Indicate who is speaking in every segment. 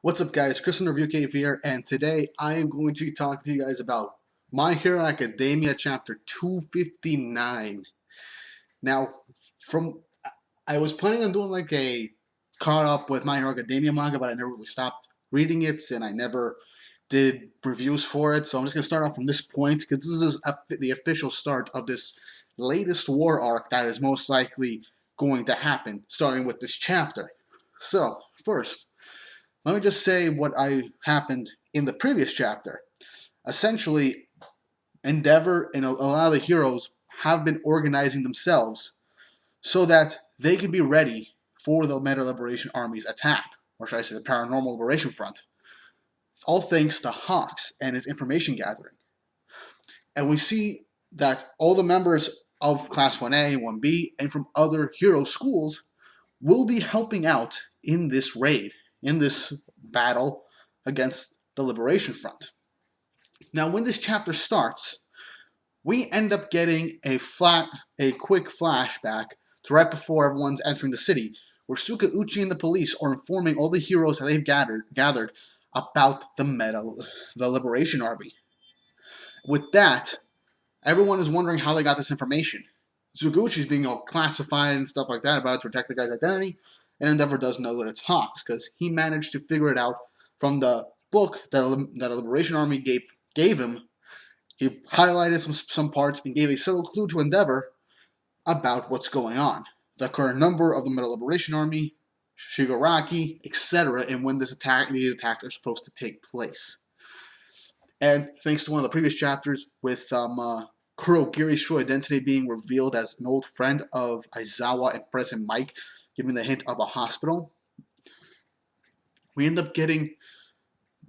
Speaker 1: What's up, guys? Chris from Review Cave here, and today I am going to talk to you guys about My Hero Academia Chapter 259. Now, from I was planning on doing like a caught up with My Hero Academia manga, but I never really stopped reading it, and I never did reviews for it. So I'm just going to start off from this point because this is the official start of this latest war arc that is most likely going to happen, starting with this chapter. So, first, let me just say what happened in the previous chapter. Essentially, Endeavor and a lot of the heroes have been organizing themselves so that they can be ready for the Meta Liberation Army's attack, or should I say the Paranormal Liberation Front. All thanks to Hawks and his information gathering. And we see that all the members of Class 1A, 1B, and from other hero schools will be helping out in this raid, in this battle against the Liberation Front. Now, when this chapter starts, we end up getting a quick flashback to right before everyone's entering the city, where Sukauchi and the police are informing all the heroes that they've gathered about the Liberation Army. With that, everyone is wondering how they got this information. Sukauchi's being all classified and stuff like that about to protect the guy's identity, and Endeavor does know that it's Hawks because he managed to figure it out from the book that the Liberation Army gave him. He highlighted some parts and gave a subtle clue to Endeavor about what's going on, the current number of the Meta Liberation Army, Shigaraki, etc., and when these attacks are supposed to take place. And thanks to one of the previous chapters with Kurogiri's true identity being revealed as an old friend of Aizawa and President Mike, giving the hint of a hospital, we end up getting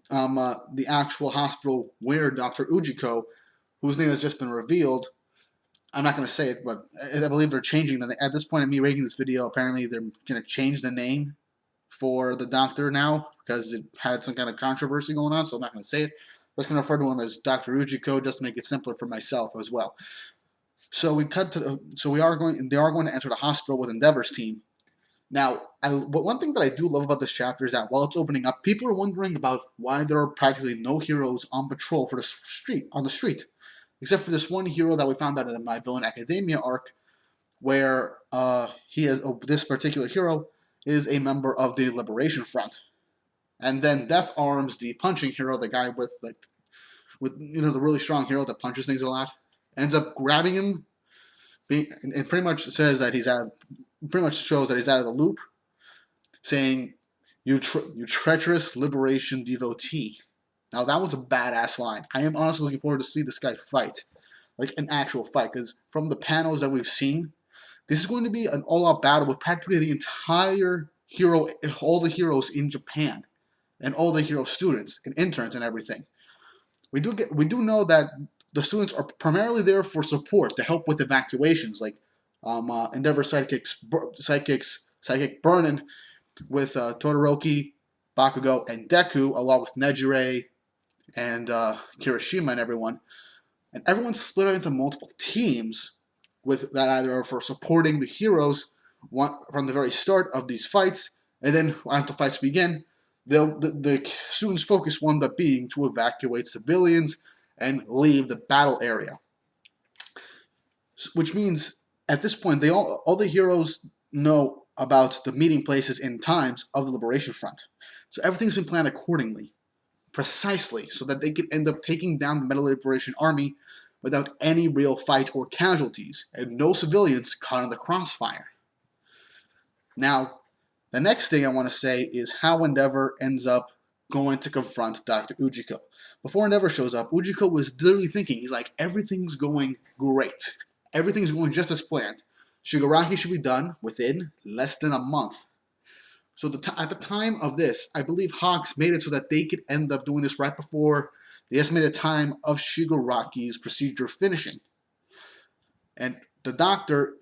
Speaker 1: the actual hospital where Dr. Ujiko, whose name has just been revealed, I'm not going to say it, but I believe they're changing at this point of me making this video, apparently they're going to change the name for the doctor now because it had some kind of controversy going on, so I'm not going to say it. I'm just going to refer to him as Dr. Ujiko just to make it simpler for myself as well. So they are going to enter the hospital with Endeavor's team. Now, one thing that I do love about this chapter is that while it's opening up, people are wondering about why there are practically no heroes on patrol on the street, except for this one hero that we found out in My Villain Academia arc, where this particular hero is a member of the Liberation Front, and then Death Arms, the punching hero, the guy with the really strong hero that punches things a lot, ends up grabbing him. It pretty much says that pretty much shows that he's out of the loop, saying, "You treacherous liberation devotee." Now that was a badass line. I am honestly looking forward to see this guy fight, like an actual fight, because from the panels that we've seen, this is going to be an all-out battle with practically the entire all the heroes in Japan, and all the hero students and interns and everything. We do know that the students are primarily there for support to help with evacuations, like Endeavor psychic Burnin with Todoroki, Bakugo, and Deku, along with Nejire and Kirishima and everyone. And everyone's split up into multiple teams with that either for supporting the heroes from the very start of these fights, and then as the fights begin, the students' focus will end up being to evacuate civilians and leave the battle area. Which means at this point, all the heroes know about the meeting places and times of the Liberation Front. So everything's been planned accordingly, precisely, so that they could end up taking down the Meta Liberation Army without any real fight or casualties, and no civilians caught in the crossfire. Now, the next thing I want to say is how Endeavor ends up going to confront Dr. Ujiko. Before Endeavor shows up, Ujiko was literally thinking, he's like, everything's going great. Everything's going just as planned. Shigaraki should be done within less than a month. So at the time of this, I believe Hawks made it so that they could end up doing this right before the estimated time of Shigaraki's procedure finishing. And the doctor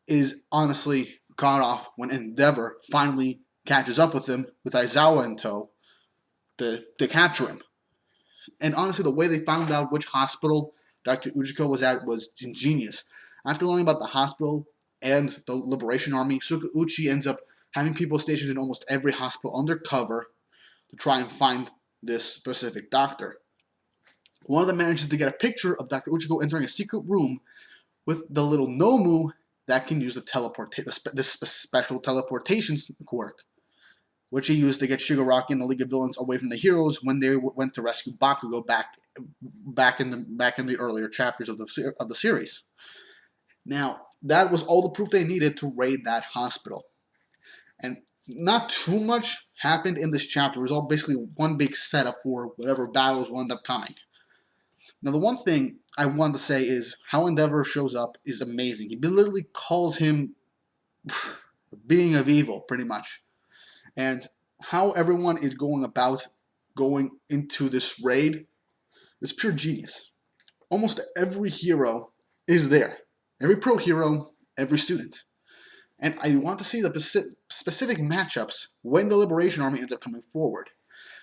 Speaker 1: is honestly caught off when Endeavor finally catches up with him with Aizawa in tow to capture him. And honestly, the way they found out which hospital Dr. Ujiko was at was ingenious. After learning about the hospital and the Liberation Army, Sukauchi ends up having people stationed in almost every hospital undercover, to try and find this specific doctor. One of them manages to get a picture of Dr. Uchiko entering a secret room with the little Nomu that can use this special teleportation quirk, which he used to get Shigaraki and the League of Villains away from the heroes when they went to rescue Bakugo back in the earlier chapters of the series. Now, that was all the proof they needed to raid that hospital. And not too much happened in this chapter. It was all basically one big setup for whatever battles will end up coming. Now, the one thing I wanted to say is how Endeavor shows up is amazing. He literally calls him a being of evil, pretty much. And how everyone is going about going into this raid is pure genius. Almost every hero is there. Every pro hero, every student. And I want to see the specific matchups when the Liberation Army ends up coming forward.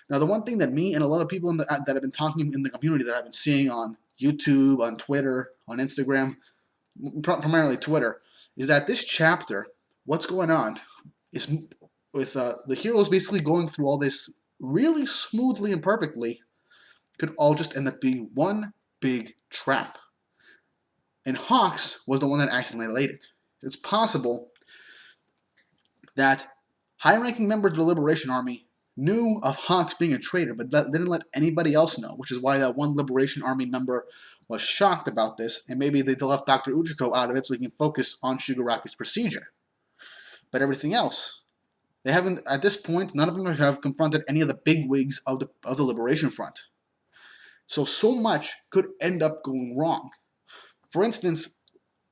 Speaker 1: Now, the one thing that me and a lot of people that have been talking in the community that I've been seeing on YouTube, on Twitter, on Instagram, primarily Twitter, is that this chapter, what's going on, is with the heroes basically going through all this really smoothly and perfectly, could all just end up being one big trap. And Hawks was the one that accidentally laid it. It's possible that high-ranking members of the Liberation Army knew of Hawks being a traitor, but didn't let anybody else know, which is why that one Liberation Army member was shocked about this, and maybe they left Dr. Uchiko out of it so he can focus on Shigaraki's procedure. But everything else, they haven't, at this point, none of them have confronted any of the bigwigs of the Liberation Front. So much could end up going wrong. For instance,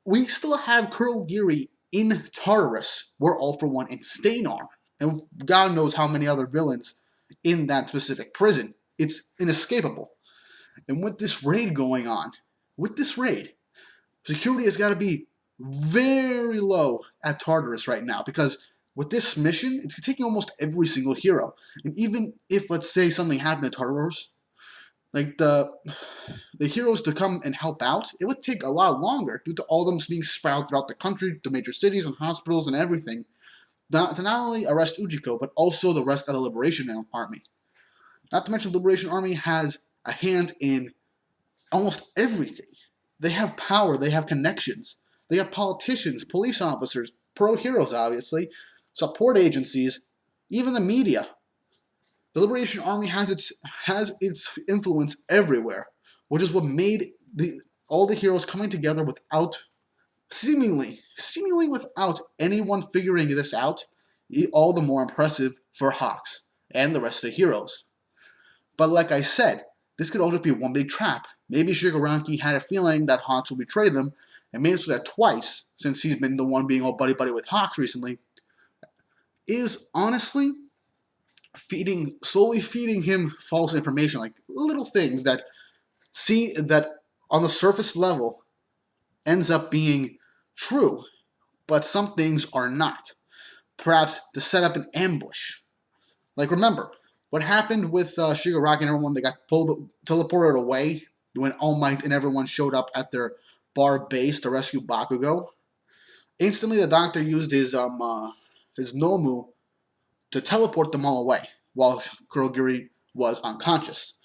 Speaker 1: we still have Kurogiri in Tartarus, where All For One and Stain are. And God knows how many other villains in that specific prison. It's inescapable. And with this raid going on, security has got to be very low at Tartarus right now, because with this mission, it's taking almost every single hero. And even if, let's say, something happened at Tartarus, like the heroes to come and help out, it would take a lot longer due to all of them being spread out throughout the country, to major cities and hospitals and everything, to not only arrest Ujiko, but also the rest of the Liberation Army. Not to mention the Liberation Army has a hand in almost everything. They have power, they have connections, they have politicians, police officers, pro heroes obviously, support agencies, even the media. The Liberation Army has its influence everywhere, which is what made all the heroes coming together without seemingly without anyone figuring this out, all the more impressive for Hawks and the rest of the heroes. But like I said, this could all just be one big trap. Maybe Shigaraki had a feeling that Hawks will betray them, and made it so that twice, since he's been the one being all buddy-buddy with Hawks recently, is honestly slowly feeding him false information, like little things that on the surface level ends up being true, but some things are not. Perhaps to set up an ambush. Like, remember, what happened with Shigaraki and everyone, they got teleported away when All Might and everyone showed up at their bar base to rescue Bakugo? Instantly, the doctor used his Nomu to teleport them all away, while Kurogiri was unconscious.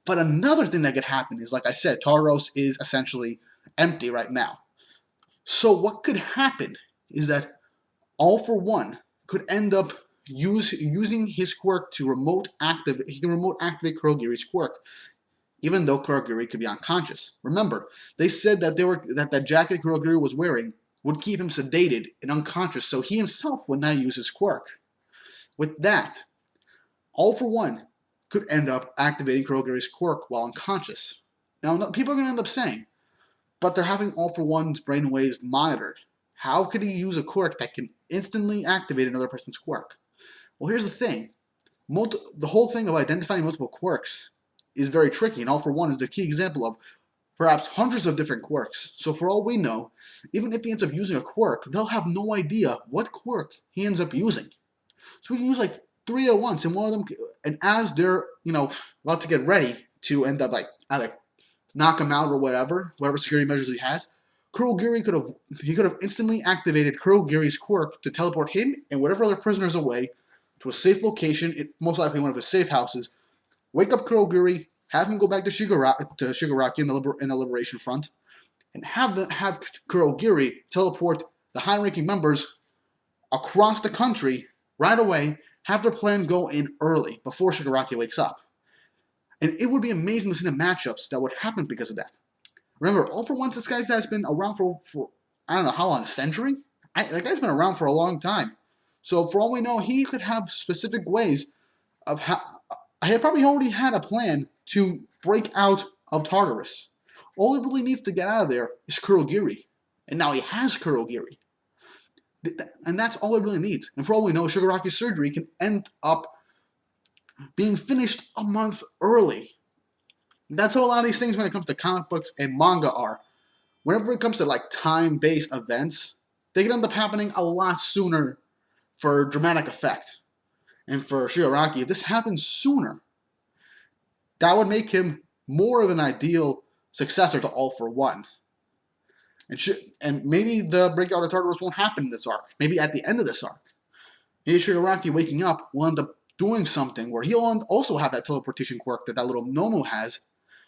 Speaker 1: But another thing that could happen is, like I said, Tartarus is essentially empty right now. So what could happen is that All For One could end up using his quirk to remote activate Kurogiri's quirk, even though Kurogiri could be unconscious. Remember, they said that that jacket Kurogiri was wearing would keep him sedated and unconscious, so he himself would not use his quirk. With that, All For One could end up activating Kurogiri's quirk while unconscious. Now, people are going to end up saying, but they're having All For One's brainwaves monitored. How could he use a quirk that can instantly activate another person's quirk? Well, here's the thing. The whole thing of identifying multiple quirks is very tricky, and All For One is the key example of perhaps hundreds of different quirks. So for all we know, even if he ends up using a quirk, they'll have no idea what quirk he ends up using. So we can use like 3 at once, and one of them, and as they're about to get ready to end up like either knock him out or whatever security measures he has, Kurogiri could have instantly activated Kurogiri's quirk to teleport him and whatever other prisoners away to a safe location, most likely one of his safe houses, wake up Kurogiri, have him go back to Shigaraki in the Liberation Front, and have Kurogiri teleport the high-ranking members across the country right away, have their plan go in early, before Shigaraki wakes up. And it would be amazing to see the matchups that would happen because of that. Remember, All For Once, this guy has been around for I don't know how long, a century? That guy's been around for a long time. So for all we know, he could have specific ways of how... He probably already had a plan to break out of Tartarus. All he really needs to get out of there is Kurogiri. And now he has Kurogiri. And that's all it really needs. And for all we know, Shigaraki's surgery can end up being finished a month early. That's how a lot of these things when it comes to comic books and manga are. Whenever it comes to like time-based events, they can end up happening a lot sooner for dramatic effect. And for Shigaraki, if this happens sooner, that would make him more of an ideal successor to All For One. And maybe the breakout of Tartarus won't happen in this arc. Maybe at the end of this arc. Maybe Shigaraki waking up will end up doing something where he'll also have that teleportation quirk that little Nomu has.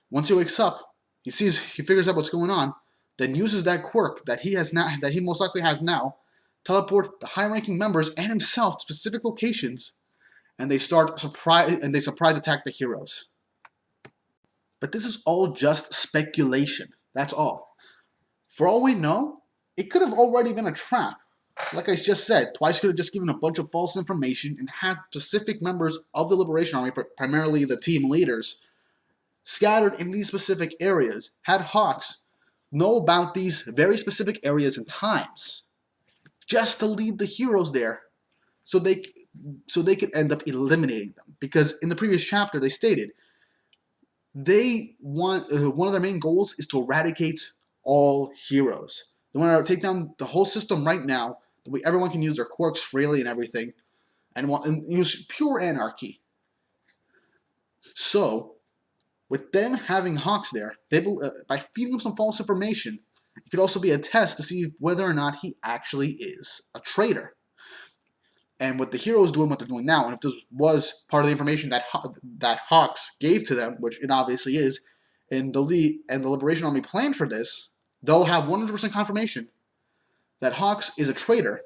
Speaker 1: Once he wakes up, he figures out what's going on, then uses that quirk that he most likely has now, teleport the high-ranking members and himself to specific locations, and they surprise attack the heroes. But this is all just speculation. That's all. For all we know, it could have already been a trap. Like I just said, Twice could have just given a bunch of false information and had specific members of the Liberation Army, primarily the team leaders, scattered in these specific areas, had Hawks know about these very specific areas and times, just to lead the heroes there, so they could end up eliminating them. Because in the previous chapter, they stated one of their main goals is to eradicate all heroes. They want to take down the whole system right now. That way everyone can use their quirks freely and everything, and use pure anarchy. So, with them having Hawks there, by feeding him some false information, it could also be a test to see whether or not he actually is a traitor. And with the heroes doing what they're doing now, and if this was part of the information that Hawks gave to them, which it obviously is, and the Liberation Army planned for this, they'll have 100% confirmation that Hawks is a traitor,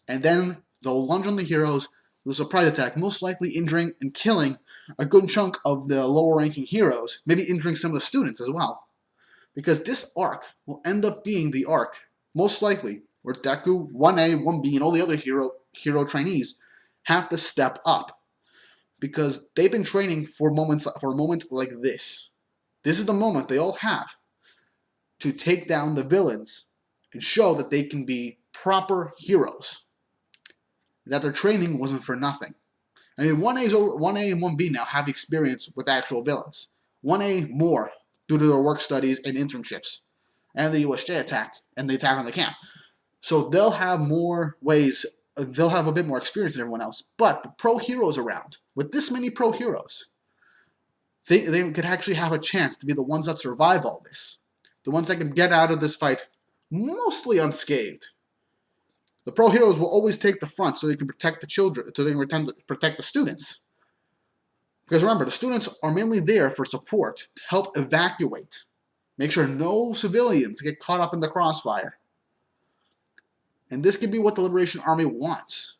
Speaker 1: and then they'll lunge on the heroes with a surprise attack, most likely injuring and killing a good chunk of the lower-ranking heroes, maybe injuring some of the students as well. Because this arc will end up being the arc, most likely, where Deku, 1A, 1B, and all the other hero trainees have to step up. Because they've been training for a moment like this. This is the moment they all have to take down the villains and show that they can be proper heroes. That their training wasn't for nothing. I mean, 1A and 1B now have experience with actual villains. 1A more, due to their work studies and internships, and the USJ attack, and the attack on the camp. So they'll have more ways, they'll have a bit more experience than everyone else. But the pro heroes around, with this many pro heroes, they could actually have a chance to be the ones that survive all this. The ones that can get out of this fight mostly unscathed. The pro heroes will always take the front so they can protect the children, so they can protect the students. Because remember, the students are mainly there for support, to help evacuate. Make sure no civilians get caught up in the crossfire. And this could be what the Liberation Army wants.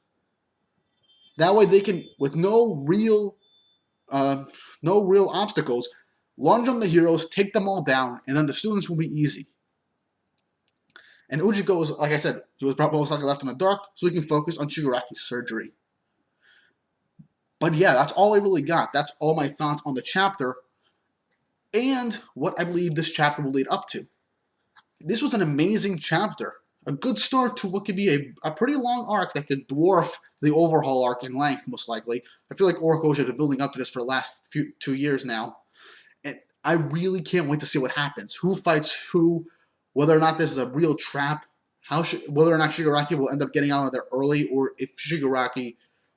Speaker 1: That way they can, with no real obstacles, lunge on the heroes, take them all down, and then the students will be easy. And Ujiko was, like I said, he was probably most likely left in the dark, so he can focus on Shigaraki's surgery. But yeah, that's all I really got. That's all my thoughts on the chapter, and what I believe this chapter will lead up to. This was an amazing chapter. A good start to what could be a pretty long arc that could dwarf the overhaul arc in length, most likely. I feel like Orochi has been building up to this for the last 2 years now. And I really can't wait to see what happens. Who fights who, whether or not this is a real trap, whether or not Shigaraki will end up getting out of there early, or if Shigaraki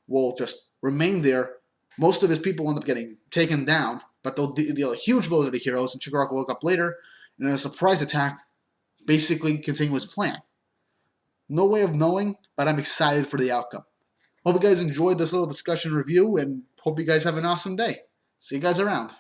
Speaker 1: will just remain there. Most of his people end up getting taken down, but they'll deal a huge blow to the heroes, and Shigaraki will wake up later, and then a surprise attack basically continue his plan. No way of knowing, but I'm excited for the outcome. Hope you guys enjoyed this little discussion review, and hope you guys have an awesome day. See you guys around.